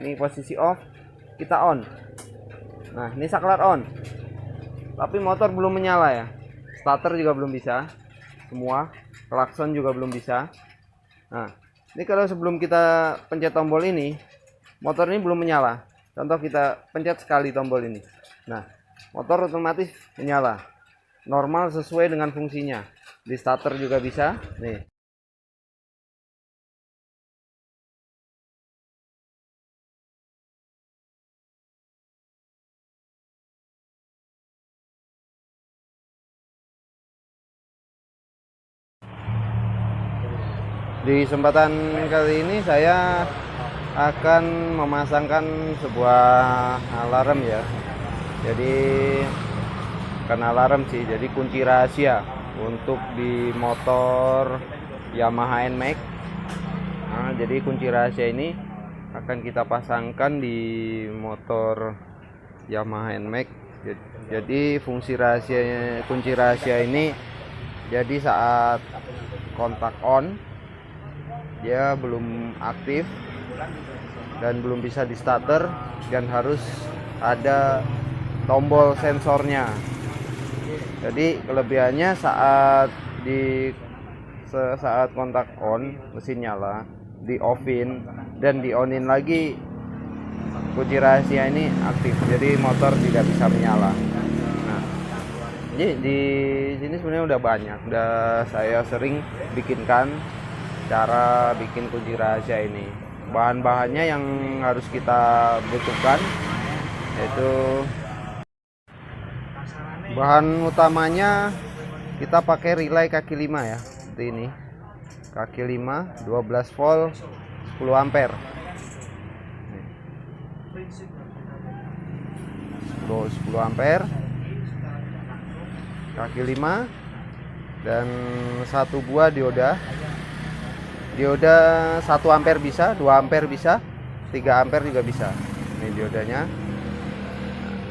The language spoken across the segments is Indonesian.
Ini posisi off, kita on. Nah, ini saklar on. Tapi motor belum menyala ya. Starter juga belum bisa. Semua, klakson juga belum bisa. Nah, ini kalau sebelum kita pencet tombol ini, motor ini belum menyala. Contoh kita pencet sekali tombol ini. Nah, motor otomatis menyala. Normal sesuai dengan fungsinya. Di starter juga bisa. Nih. Di kesempatan kali ini saya akan memasangkan sebuah alarm ya. Jadi bukan alarm sih, jadi kunci rahasia untuk di motor Yamaha NMAX. Nah, jadi kunci rahasia ini akan kita pasangkan di motor Yamaha NMAX. Jadi fungsi rahasianya, kunci rahasia ini, jadi saat kontak on dia belum aktif dan belum bisa di starter, dan harus ada tombol sensornya. Jadi kelebihannya saat kontak on, mesin nyala, di offin dan di onin lagi, kunci rahasia ini aktif, jadi motor tidak bisa menyala. Nah, jadi di sini sebenarnya udah banyak, udah saya sering bikinkan cara bikin kunci rahasia ini. Bahan-bahannya yang harus kita butuhkan yaitu, bahan utamanya kita pakai relay kaki 5 ya, seperti ini. Kaki 5 12 volt 10 ampere. 10 ampere kaki 5 dan satu buah dioda. Dioda 1 ampere bisa, 2 ampere bisa, 3 ampere juga bisa. Ini diodanya.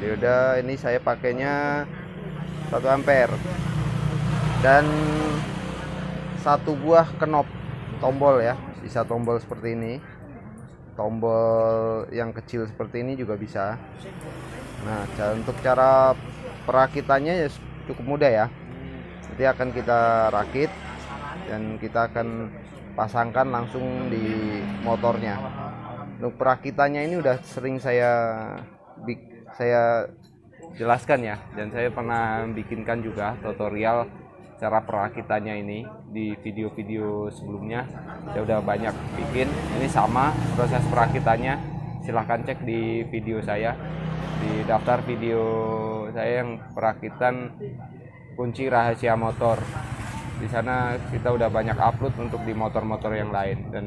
Dioda ini saya pakainya 1 ampere. Dan satu buah knop tombol ya, bisa tombol seperti ini. Tombol yang kecil seperti ini juga bisa. Nah, untuk cara perakitannya ya cukup mudah ya. Nanti akan kita rakit dan kita akan pasangkan langsung di motornya. Untuk perakitannya ini udah sering saya jelaskan ya, dan saya pernah bikinkan juga tutorial cara perakitannya ini di video-video sebelumnya. Saya udah banyak bikin. Ini sama proses perakitannya, silahkan cek di video saya, di daftar video saya yang perakitan kunci rahasia motor. Di sana kita udah banyak upload untuk di motor-motor yang lain. Dan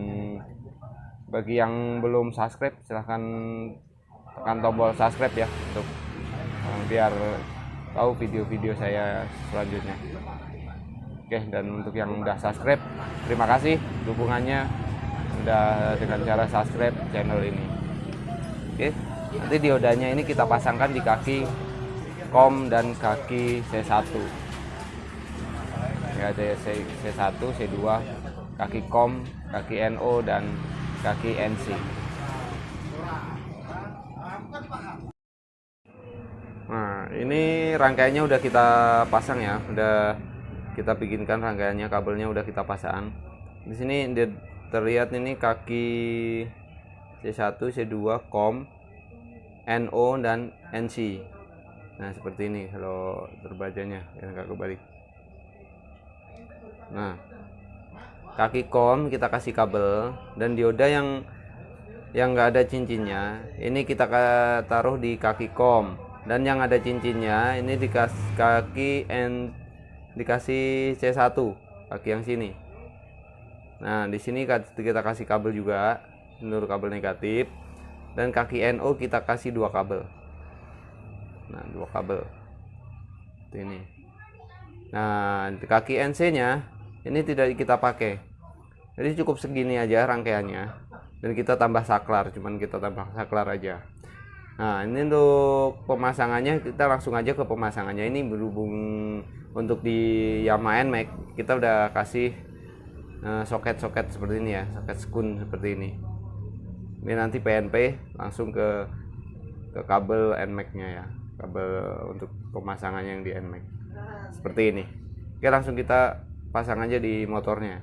bagi yang belum subscribe, silahkan tekan tombol subscribe ya, untuk biar tahu video-video saya selanjutnya. Oke, dan untuk yang udah subscribe, terima kasih dukungannya udah dengan cara subscribe channel ini. Oke, nanti diodanya ini kita pasangkan di kaki kom dan kaki C1 ya, ada C1, C2, kaki kom, kaki NO, dan kaki NC. Nah, ini rangkaiannya udah kita pasang ya, udah kita bikinkan rangkaiannya, kabelnya udah kita pasang. Di sini terlihat ini kaki C1, C2, kom, NO, dan NC. Nah, seperti ini kalau terbacanya, ya nggak kebalik. Nah, kaki kom kita kasih kabel, dan dioda yang nggak ada cincinnya ini kita taruh di kaki kom, dan yang ada cincinnya ini dikasih dikasih C1, kaki yang sini. Nah, di sini kita kasih kabel juga, seluruh kabel negatif, dan kaki NO kita kasih 2 kabel. Nah, 2 kabel ini. Nah, kaki NC nya ini tidak kita pakai, jadi cukup segini aja rangkaiannya, dan kita tambah saklar, cuman kita tambah saklar aja. Nah, ini untuk pemasangannya, kita langsung aja ke pemasangannya. Ini berhubung untuk di Yamaha NMAX kita udah kasih soket-soket seperti ini ya, soket skun seperti ini. Ini nanti PNP langsung ke kabel NMAX-nya ya, kabel untuk pemasangannya yang di NMAX seperti ini. Oke, langsung kita pasang aja di motornya.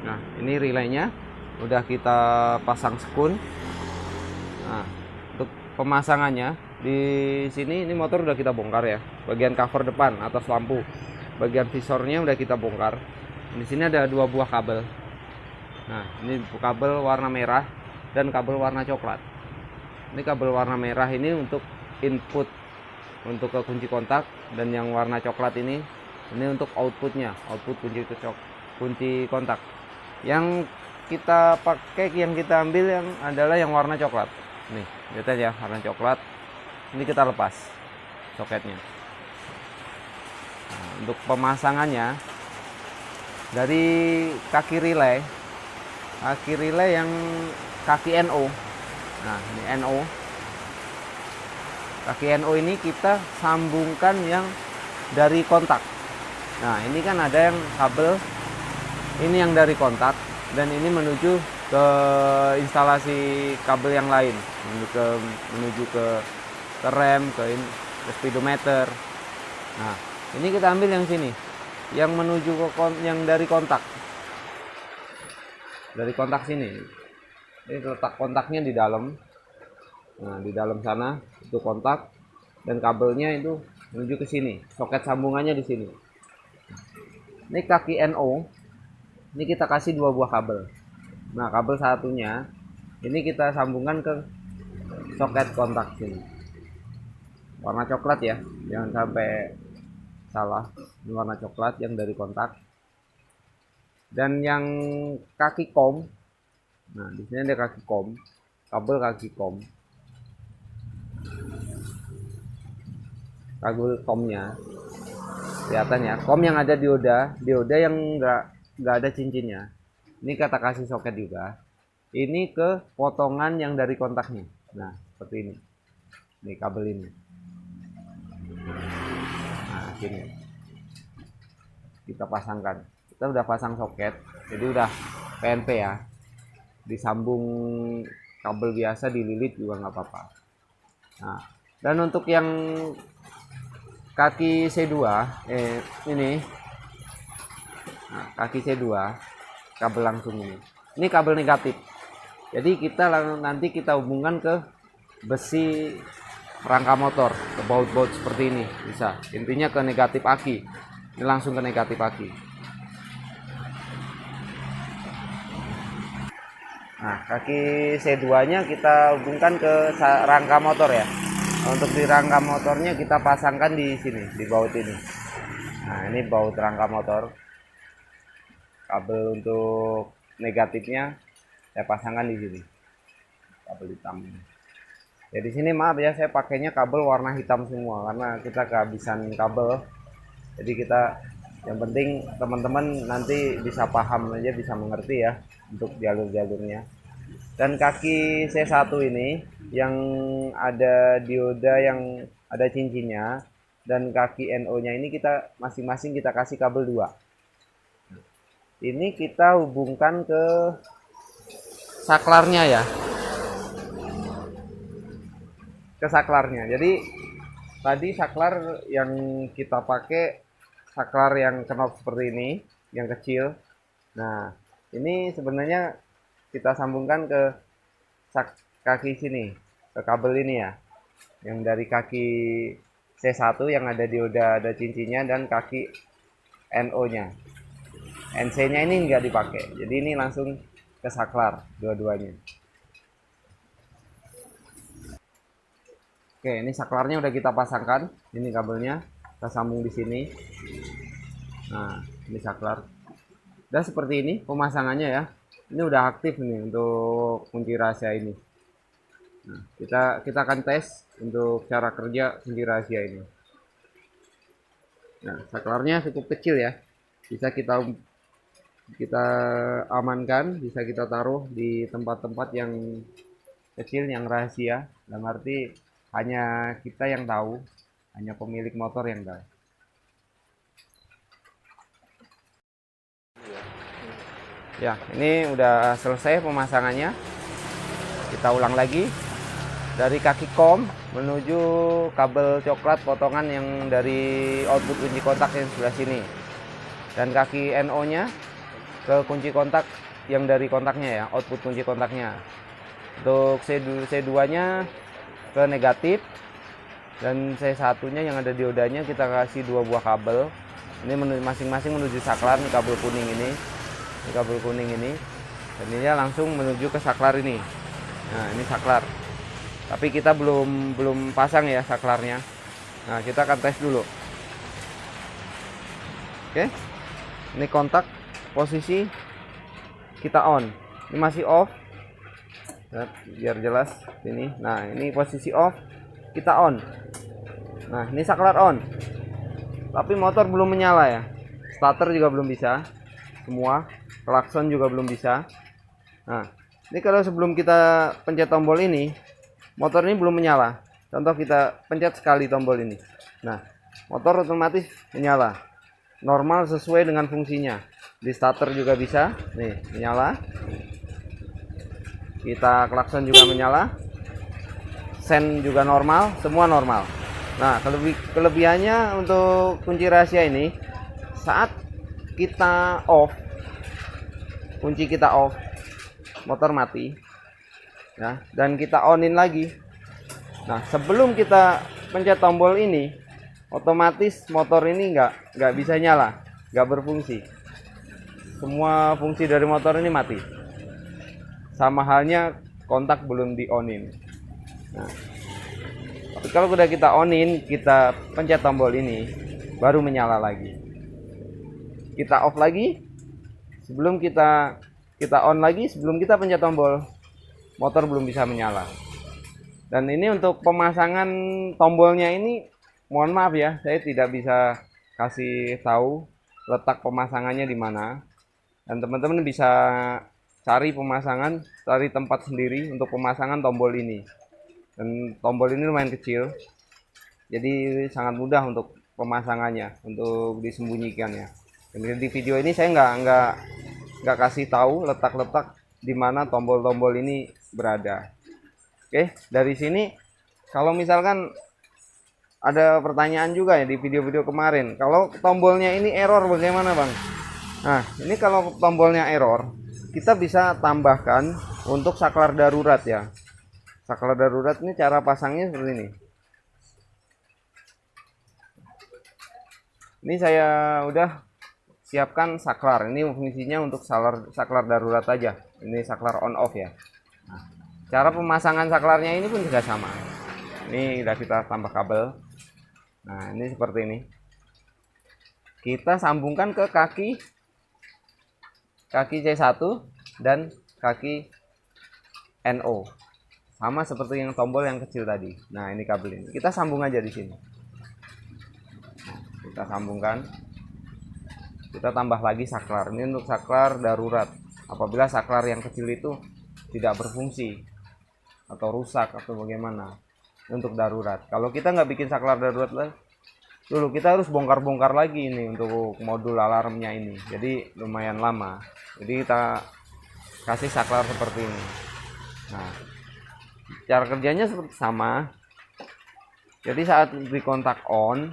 Nah, ini relaynya udah kita pasang sekun. Nah, untuk pemasangannya di sini, ini motor udah kita bongkar ya, bagian cover depan atas lampu, bagian visornya udah kita bongkar. Di sini ada 2 buah kabel. Nah, ini kabel warna merah dan kabel warna coklat. Ini kabel warna merah ini untuk input, untuk ke kunci kontak, dan yang warna coklat ini untuk outputnya, output kunci kontak. Yang kita pakai, yang kita ambil yang adalah yang warna coklat. Nih, lihat ya, warna coklat. Ini kita lepas soketnya. Nah, untuk pemasangannya dari kaki relay yang kaki NO. Nah, ini NO. Kaki NO ini kita sambungkan yang dari kontak. Nah, ini kan ada yang kabel ini yang dari kontak, dan ini menuju ke instalasi kabel yang lain, menuju ke rem, ke speedometer. Nah, ini kita ambil yang sini, yang menuju ke yang dari kontak. Dari kontak sini. Ini letak kontaknya di dalam. Nah, di dalam sana itu kontak, dan kabelnya itu menuju ke sini. Soket sambungannya di sini. Ini kaki NO. Ini kita kasih 2 buah kabel. Nah, kabel satunya ini kita sambungkan ke soket kontak sini. Warna coklat ya, jangan sampai salah. Ini warna coklat yang dari kontak. Dan yang kaki kom. Nah, di sini ada kaki kom, kabel kaki kom. Kabel komnya kelihatan ya, kom yang ada dioda yang nggak ada cincinnya. Ini kita kasih soket juga. Ini ke potongan yang dari kontaknya. Nah, seperti ini. Ini kabel ini. Nah, sini kita pasangkan. Kita udah pasang soket, jadi udah PNP ya. Disambung kabel biasa, dililit juga nggak apa-apa. Nah, dan untuk yang kaki C2 ini, nah, kaki C2 kabel langsung ini kabel negatif. Jadi nanti kita hubungkan ke besi rangka motor, ke baut-baut seperti ini bisa. Intinya ke negatif aki. Ini langsung ke negatif aki. Nah, kaki C2-nya kita hubungkan ke rangka motor ya. Untuk di rangka motornya kita pasangkan di sini, di baut ini. Nah, ini baut rangka motor. Kabel untuk negatifnya saya pasangkan di sini. Kabel hitam. Ya, di sini maaf ya, saya pakainya kabel warna hitam semua karena kita kehabisan kabel. Jadi yang penting teman-teman nanti bisa paham aja, bisa mengerti ya untuk jalur-jalurnya. Dan kaki C1 ini yang ada dioda yang ada cincinnya, dan kaki NO-nya ini kita masing-masing kita kasih kabel 2. Ini kita hubungkan ke saklarnya ya. Ke saklarnya. Jadi tadi saklar yang kita pakai saklar yang knob seperti ini, yang kecil. Nah, ini sebenarnya kita sambungkan ke kaki sini, ke kabel ini ya, yang dari kaki C1 yang ada dioda ada cincinnya, dan kaki NO-nya. NC-nya ini nggak dipakai, jadi ini langsung ke saklar dua-duanya. Oke, ini saklarnya udah kita pasangkan, ini kabelnya kita sambung di sini. Nah, ini saklar. Dan seperti ini pemasangannya ya. Ini udah aktif nih untuk kunci rahasia ini. Nah, kita akan tes untuk cara kerja kunci rahasia ini. Nah, saklarnya cukup kecil ya. Bisa kita amankan, bisa kita taruh di tempat-tempat yang kecil, yang rahasia. Dalam arti hanya kita yang tahu, hanya pemilik motor yang tahu. Ya, ini udah selesai pemasangannya. Kita ulang lagi dari kaki kom menuju kabel coklat potongan yang dari output kunci kontak yang sebelah sini, dan kaki NO nya ke kunci kontak yang dari kontaknya ya, output kunci kontaknya. Untuk C2 nya ke negatif, dan C1 nya yang ada diodanya kita kasih 2 buah kabel. Ini masing-masing menuju saklar nih, kabel kuning ini kabel kuning ini, dan ini langsung menuju ke saklar ini. Nah, ini saklar, tapi kita belum pasang ya saklarnya. Nah, kita akan tes dulu. Oke, ini kontak posisi kita on, ini masih off. Nah, biar jelas ini. Nah, ini posisi off, kita on. Nah, ini saklar on, tapi motor belum menyala ya. Starter juga belum bisa semua, klakson juga belum bisa. Nah, ini kalau sebelum kita pencet tombol ini, motor ini belum menyala. Contoh kita pencet sekali tombol ini, nah motor otomatis menyala normal sesuai dengan fungsinya. Di starter juga bisa nih menyala, kita klakson juga menyala, sen juga normal, semua normal. Nah, kelebihannya untuk kunci rahasia ini, saat kita off, kunci kita off, motor mati ya, dan kita onin lagi. Nah, sebelum kita pencet tombol ini, otomatis motor ini nggak bisa nyala, nggak berfungsi. Semua fungsi dari motor ini mati. Sama halnya kontak belum di onin. Nah, tapi kalau udah kita onin, kita pencet tombol ini, baru menyala lagi. Kita off lagi, sebelum kita on lagi, sebelum kita pencet tombol, motor belum bisa menyala. Dan ini untuk pemasangan tombolnya ini, mohon maaf ya, saya tidak bisa kasih tahu letak pemasangannya di mana. Dan teman-teman bisa cari tempat sendiri untuk pemasangan tombol ini. Dan tombol ini lumayan kecil, jadi sangat mudah untuk pemasangannya, untuk disembunyikan ya. Dan di video ini saya nggak kasih tahu letak-letak di mana tombol-tombol ini berada. Oke, dari sini kalau misalkan ada pertanyaan juga ya di video-video kemarin, kalau tombolnya ini error bagaimana Bang? Nah, ini kalau tombolnya error, kita bisa tambahkan untuk saklar darurat ya. Saklar darurat ini cara pasangnya seperti ini. Ini saya udah siapkan saklar. Ini fungsinya untuk saklar darurat aja. Ini saklar on off ya. Nah, cara pemasangan saklarnya ini pun juga sama. Ini udah kita tambah kabel. Nah, ini seperti ini. Kita sambungkan ke kaki C1 dan kaki NO. Sama seperti yang tombol yang kecil tadi. Nah, ini kabel ini. Kita sambung aja di sini. Kita sambungkan. Kita tambah lagi saklar. Ini untuk saklar darurat. Apabila saklar yang kecil itu tidak berfungsi atau rusak atau bagaimana, untuk darurat. Kalau kita nggak bikin saklar darurat dulu, kita harus bongkar-bongkar lagi ini untuk modul alarmnya ini. Jadi lumayan lama. Jadi kita kasih saklar seperti ini. Nah, cara kerjanya seperti sama. Jadi saat di kontak on,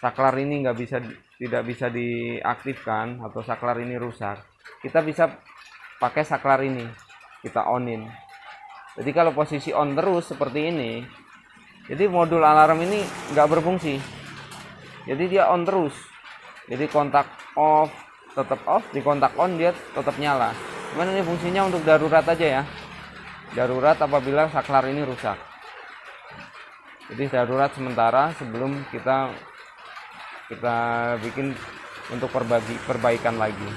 saklar ini tidak bisa diaktifkan atau saklar ini rusak, kita bisa pakai saklar ini, kita onin. Jadi kalau posisi on terus seperti ini, jadi modul alarm ini nggak berfungsi, jadi dia on terus. Jadi kontak off tetap off, di kontak on dia tetap nyala. Cuman ini fungsinya untuk darurat aja ya, darurat apabila saklar ini rusak. Jadi darurat sementara sebelum kita bikin untuk perbaikan lagi.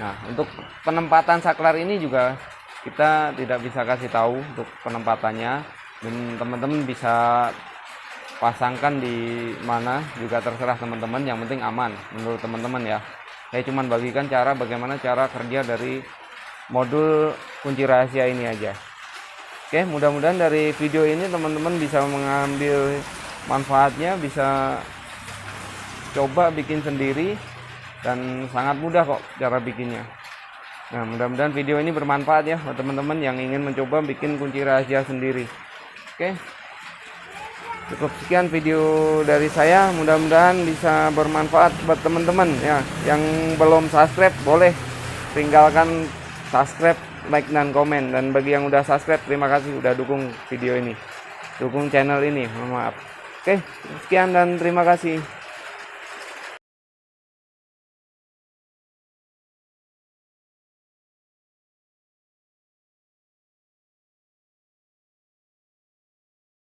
Nah, untuk penempatan saklar ini juga kita tidak bisa kasih tahu untuk penempatannya, dan teman-teman bisa pasangkan di mana juga terserah teman-teman, yang penting aman menurut teman-teman ya. Saya cuma bagikan bagaimana cara kerja dari modul kunci rahasia ini aja. Oke, mudah-mudahan dari video ini teman-teman bisa mengambil manfaatnya, bisa coba bikin sendiri, dan sangat mudah kok cara bikinnya. Nah, mudah-mudahan video ini bermanfaat ya buat teman-teman yang ingin mencoba bikin kunci rahasia sendiri. Oke, cukup sekian video dari saya, mudah-mudahan bisa bermanfaat buat teman-teman ya. Yang belum subscribe boleh tinggalkan subscribe, like, dan komen. Dan bagi yang udah subscribe, terima kasih udah dukung video ini, dukung channel ini, maaf. Oke, sekian dan terima kasih.